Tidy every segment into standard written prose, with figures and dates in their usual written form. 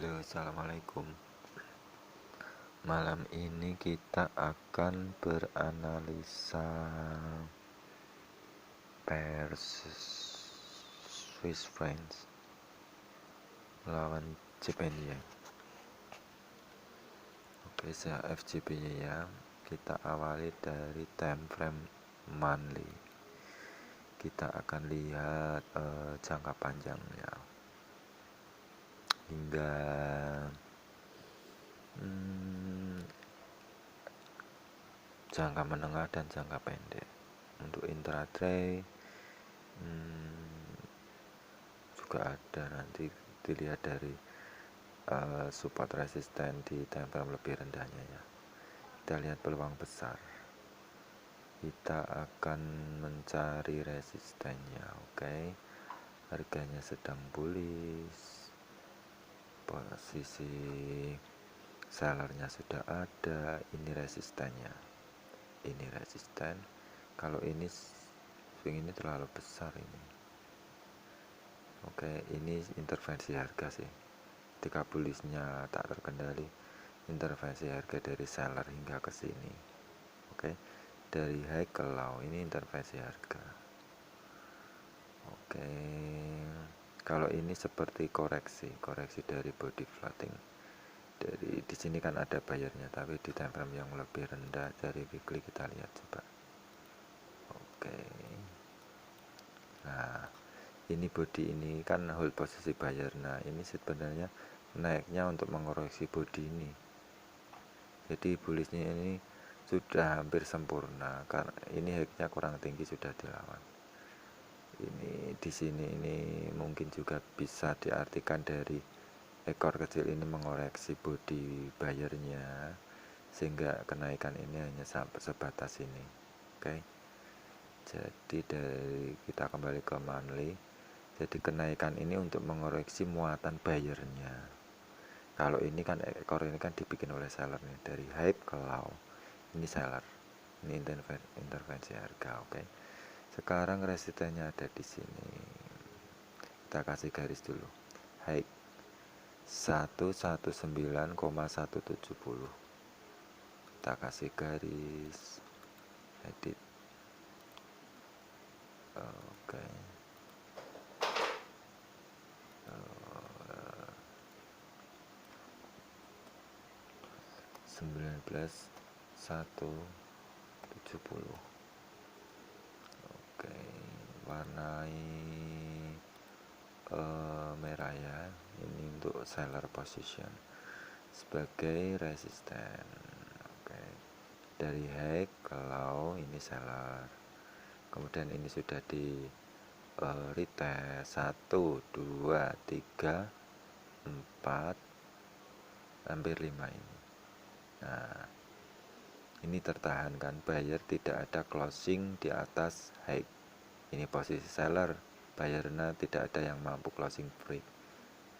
Halo, assalamualaikum. Malam ini kita akan beranalisa Pers Swiss France lawan JPY. Oke, saya FJPY ya. Kita awali dari time frame monthly. Kita akan lihat jangka panjangnya hingga jangka menengah dan jangka pendek. Untuk intraday juga ada, nanti dilihat dari support resisten di time frame lebih rendahnya ya. Kita lihat peluang besar, kita akan mencari resistennya. Oke, harganya sedang bullish, posisi sellernya sudah ada, ini resistennya, ini resisten. Kalau ini swing ini terlalu besar ini. Oke, ini intervensi harga sih. Ketika bullishnya tak terkendali, intervensi harga dari seller hingga ke sini. Oke, dari high ke low ini intervensi harga. Oke, kalau ini seperti koreksi dari body floating. Dari di sini kan ada bayarnya, tapi di time frame yang lebih rendah dari weekly kita lihat coba. Oke, nah ini body ini kan hold posisi buyer. Nah ini sebenarnya naiknya untuk mengoreksi body ini, jadi bullishnya ini sudah hampir sempurna karena ini high-nya kurang tinggi, sudah dilawan. Ini di sini ini mungkin juga bisa diartikan dari ekor kecil ini mengoreksi body bayarnya, sehingga kenaikan ini hanya sampai sebatas ini. Oke, jadi dari kita kembali ke monthly. Jadi kenaikan ini untuk mengoreksi muatan bayarnya. Kalau ini kan ekor ini kan dibikin oleh seller nih, dari high ke low. Ini seller, ini intervensi harga. Oke, sekarang resistennya ada di sini. Kita kasih garis dulu. High 119,170. Kita kasih garis, edit. Oke. 19,170. Oke, warnai merah ya. Ini untuk seller position sebagai resisten. Oke, dari high ke low ini seller. Kemudian ini sudah di retest 1, 2, 3, 4, hampir 5 ini. Nah, ini tertahankan, buyer tidak ada closing di atas high. Ini posisi seller, buyernya tidak ada yang mampu closing break,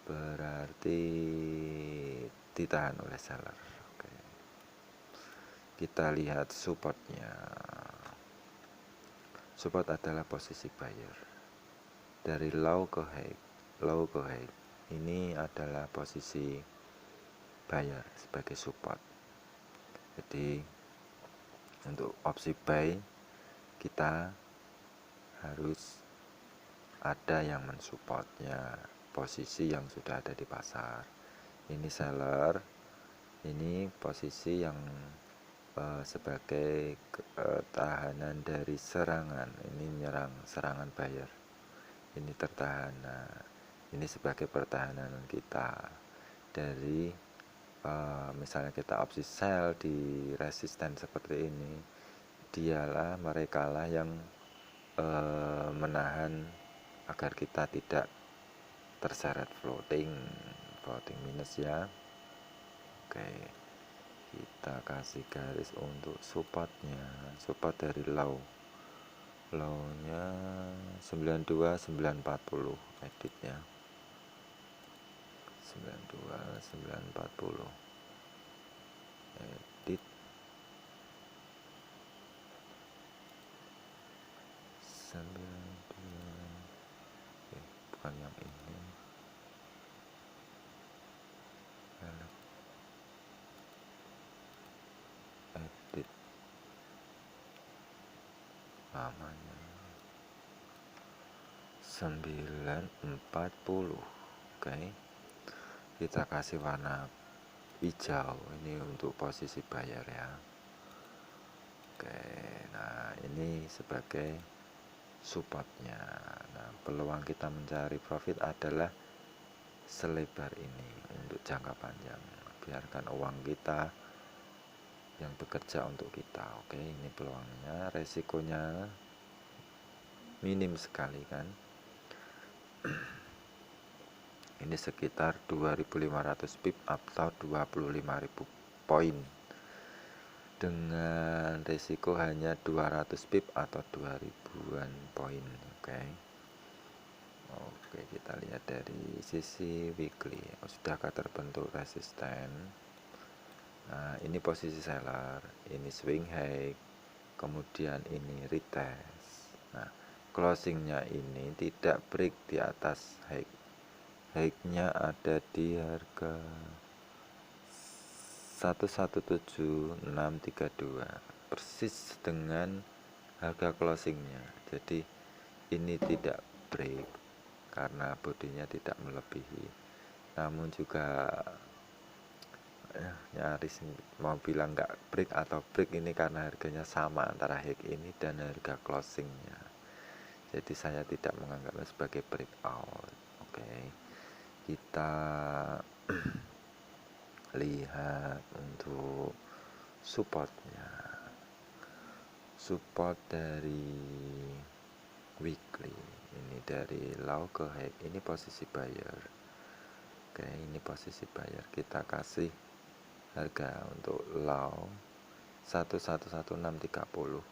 berarti ditahan oleh seller. Oke, kita lihat supportnya. Support adalah posisi buyer dari low ke high, low ke high. Ini adalah posisi buyer sebagai support. Jadi untuk opsi buy kita harus ada yang mensupportnya, posisi yang sudah ada di pasar. Ini seller, ini posisi yang sebagai tahanan dari serangan. Ini menyerang serangan buyer, ini tertahan. Nah, ini sebagai pertahanan kita dari misalnya kita opsi sell di resisten seperti ini, dialah merekalah yang menahan agar kita tidak terseret floating minus ya. Oke, kita kasih garis untuk supportnya. Support dari low nya 92.940, editnya 92.940, edit 92. Bukan yang ini. lamanya 9.40. Oke, kita kasih warna hijau ini untuk posisi bayar ya. Oke, nah ini sebagai supportnya. Nah, peluang kita mencari profit adalah selebar ini untuk jangka panjang. Biarkan uang kita yang bekerja untuk kita. Oke, ini peluangnya, resikonya minim sekali kan. Ini sekitar 2.500 pip atau 25.000 poin dengan risiko hanya 200 pip atau 2000-an poin. Oke, kita lihat dari sisi weekly. Sudahkah terbentuk resisten? Nah, ini posisi seller, ini swing high, kemudian ini retest. Nah, closingnya ini tidak break di atas high. High-nya ada di harga 117632, persis dengan harga closingnya. Jadi ini tidak break karena bodinya tidak melebihi, namun juga nyaris mau bilang nggak break atau break ini karena harganya sama antara high ini dan harga closingnya. Jadi saya tidak menganggapnya sebagai breakout. Oke, kita lihat untuk supportnya. Support dari weekly ini dari low ke high, ini posisi buyer. Oke, ini posisi buyer, kita kasih harga untuk low 111630,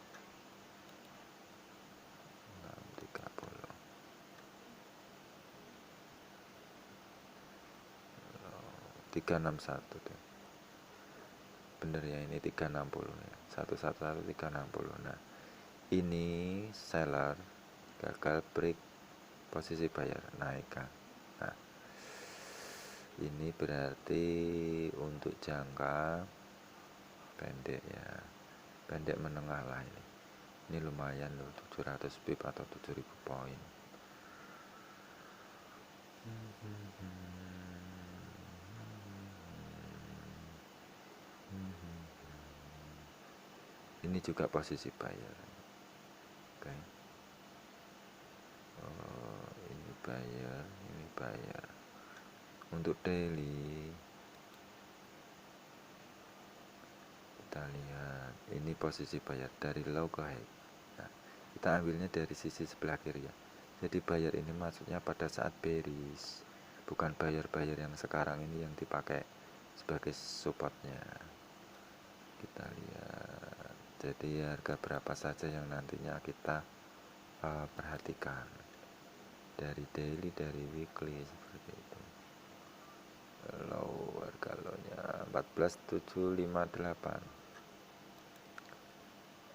361 deh. Bener ya, ini 360 ya. 111360. Nah, ini seller gagal break posisi buyer, naik kan. Nah, ini berarti untuk jangka pendek ya, pendek menengah lah ini. Ini lumayan loh, 700 pip atau 7000 poin. Ini juga posisi buyer. Oke. Oh, ini buyer, ini buyer. Untuk daily kita lihat ini posisi buyer dari low ke high. Nah, kita ambilnya dari sisi sebelah kiri ya. Jadi buyer ini maksudnya pada saat bearish, bukan buyer yang sekarang ini yang dipakai sebagai supportnya. Kita lihat, jadi harga berapa saja yang nantinya kita perhatikan dari daily, dari weekly seperti itu. Low, harga low-nya 14758.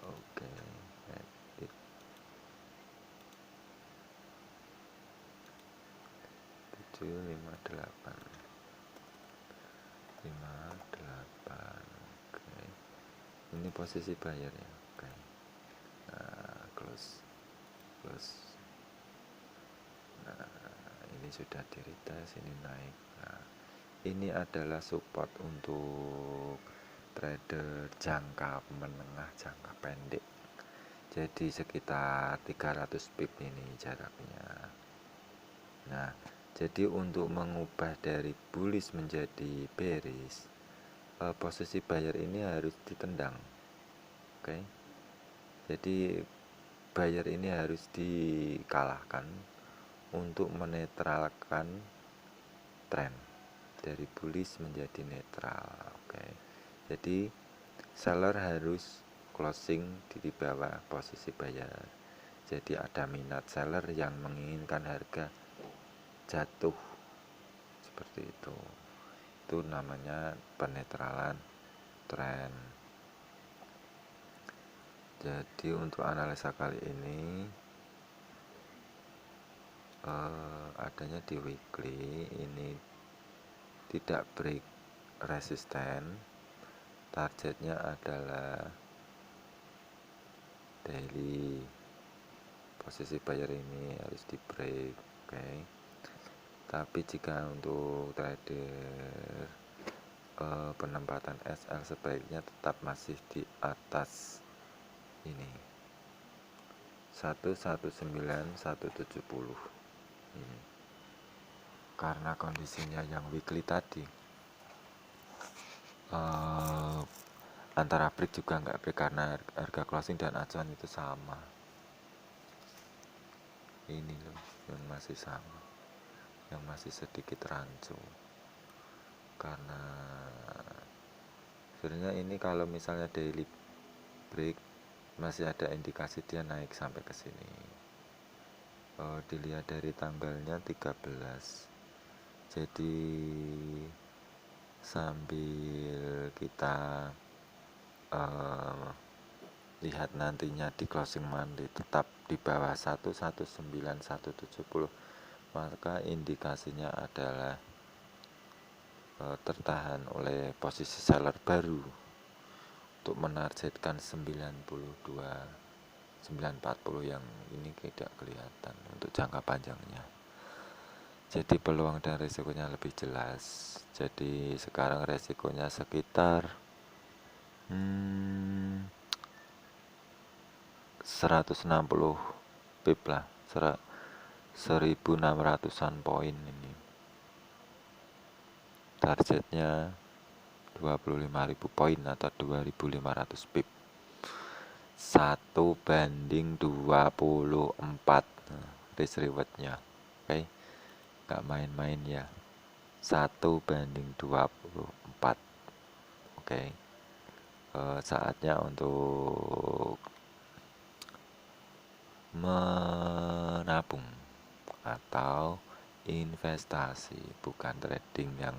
Oke, edit 758. Oke, ini posisi buyer ya. Oke, nah close. Nah, ini sudah di retest, ini naik. Nah, ini adalah support untuk trader jangka menengah, jangka pendek. Jadi sekitar 300 pip ini jaraknya. Nah, jadi untuk mengubah dari bullish menjadi bearish, posisi buyer ini harus ditendang. Oke, jadi buyer ini harus dikalahkan untuk menetralkan tren dari bullish menjadi netral. Oke, jadi seller harus closing di bawah posisi buyer. Jadi ada minat seller yang menginginkan harga jatuh seperti itu. Itu namanya penetralan tren. Jadi untuk analisa kali ini adanya di weekly, ini tidak break resisten, targetnya adalah daily posisi buyer ini harus di break. Oke. Tapi jika untuk trader penempatan SL sebaiknya tetap masih di atas ini 119170 ini, karena kondisinya yang weekly tadi antara break juga nggak break karena harga closing dan acuan itu sama. Ini loh yang masih sama, yang masih sedikit rancu, karena sebenarnya ini kalau misalnya daily break masih ada indikasi dia naik sampai ke sini. Dilihat dari tanggalnya 13. Jadi sambil kita lihat nantinya di closing monthly tetap di bawah 119170, maka indikasinya adalah tertahan oleh posisi seller baru untuk menargetkan 940 yang ini tidak kelihatan untuk jangka panjangnya. Jadi peluang dan resikonya lebih jelas. Jadi sekarang resikonya sekitar 160 pip lah, 1600-an poin ini. Targetnya 25.000 poin atau 2.500 pip. 1/24 risk rewardnya. Oke, nggak main-main ya. 1/24. Oke. Saatnya untuk menabung atau investasi, bukan trading yang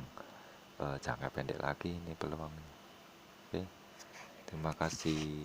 jangka pendek lagi ini peluangnya. Oke, terima kasih.